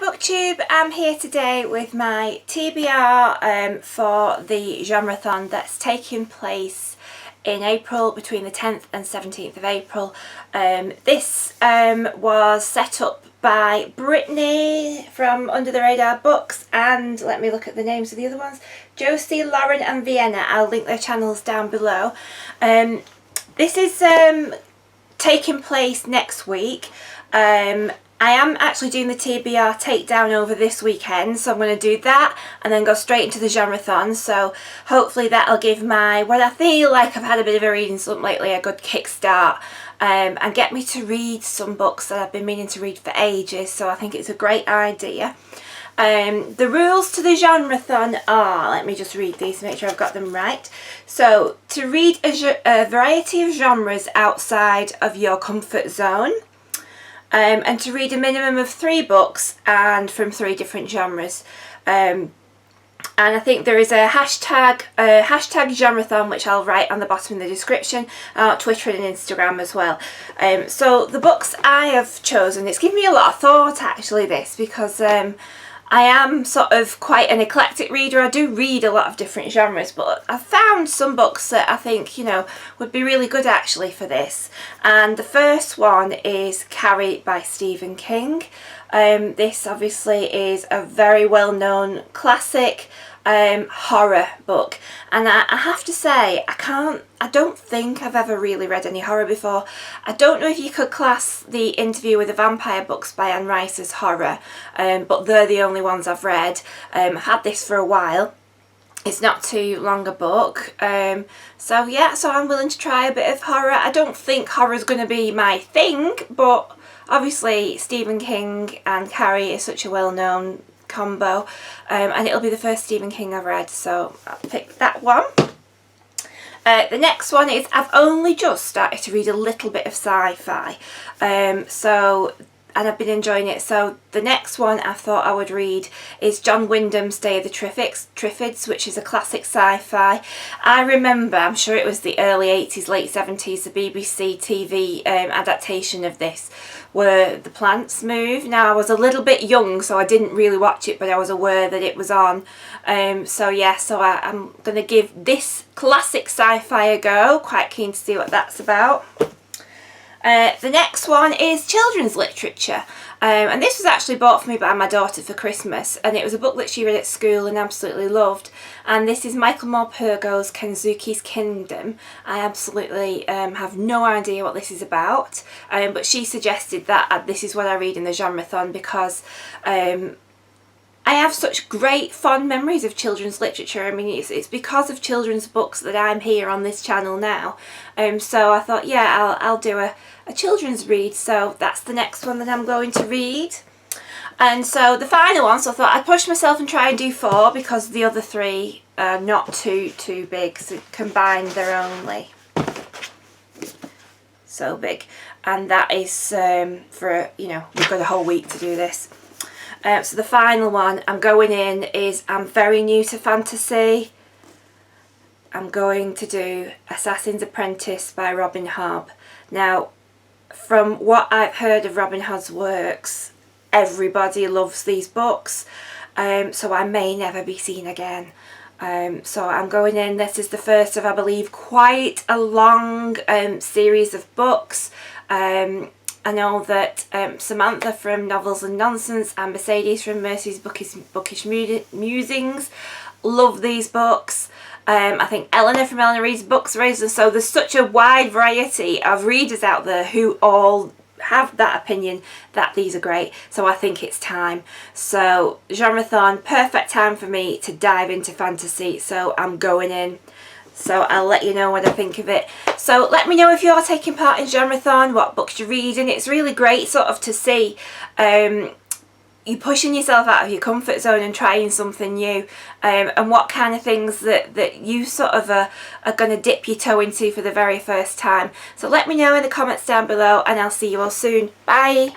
Booktube, I'm here today with my TBR for the Genrethon that's taking place in April between the 10th and 17th of April. This was set up by Brittany from Under the Radar Books, and let me look at the names of the other ones. Josie, Lauren and Vienna. I'll link their channels down below. This is taking place next week. I am actually doing the TBR takedown over this weekend, so I'm going to do that and then go straight into the Genrethon. So hopefully that'll give my, what I feel like I've had a bit of a reading slump lately, a good kickstart, and get me to read some books that I've been meaning to read for ages. So I think it's a great idea. The rules to the Genrethon are, let me just read these to make sure I've got them right. So to read a variety of genres outside of your comfort zone. And to read a minimum of 3 books and from 3 different genres. And I think there is a hashtag Genrethon, which I'll write on the bottom in the description, Twitter and Instagram as well. So the books I have chosen, it's given me a lot of thought actually, this, because I am sort of quite an eclectic reader. I do read a lot of different genres, but I've found some books that I think, you know, would be really good actually for this. And the first one is Carrie by Stephen King. This obviously is a very well-known classic horror book, and I have to say I don't think I've ever really read any horror before. I don't know if you could class the Interview with a Vampire books by Anne Rice as horror, but they're the only ones I've read. I've had this for a while. It's not too long a book, so yeah, so I'm willing to try a bit of horror. I don't think horror is going to be my thing, but obviously Stephen King and Carrie is such a well-known combo, and it'll be the first Stephen King I've read, so I'll pick that one. The next one is, I've only just started to read a little bit of sci-fi, and I've been enjoying it. So the next one I thought I would read is John Wyndham's Day of the Triffids, which is a classic sci-fi. I remember, I'm sure it was the early 80s, late 70s, the BBC TV adaptation of this, where the plants move. Now I was a little bit young, so I didn't really watch it, but I was aware that it was on. So yeah, so I'm going to give this classic sci-fi a go. Quite keen to see what that's about. The next one is children's literature, and this was actually bought for me by my daughter for Christmas, and it was a book that she read at school and absolutely loved, and this is Michael Morpurgo's Kensuke's Kingdom. I absolutely have no idea what this is about, but she suggested that this is what I read in the Genrethon, because I have such great fond memories of children's literature. I mean, it's because of children's books that I'm here on this channel now. So I thought, yeah, I'll do a children's read. So that's the next one that I'm going to read. And so the final one, so I thought I'd push myself and try and do 4, because the other 3 are not too big. So combined they're only so big. And that is for, you know, we've got a whole week to do this. So the final one I'm going in is, I'm very new to fantasy. I'm going to do Assassin's Apprentice by Robin Hobb. Now, from what I've heard of Robin Hobb's works, everybody loves these books, so I may never be seen again. So I'm going in, this is the first of, I believe, quite a long series of books. I know that Samantha from Novels and Nonsense and Mercedes from Mercy's Bookish Musings love these books. I think Eleanor from Eleanor Reads Books raised, so there's such a wide variety of readers out there who all have that opinion that these are great. So I think it's time. So Genrethon, perfect time for me to dive into fantasy, so I'm going in. So I'll let you know what I think of it. So let me know if you're taking part in Genrethon, what books you're reading. It's really great sort of to see you pushing yourself out of your comfort zone and trying something new, and what kind of things that you sort of are going to dip your toe into for the very first time. So let me know in the comments down below, and I'll see you all soon. Bye!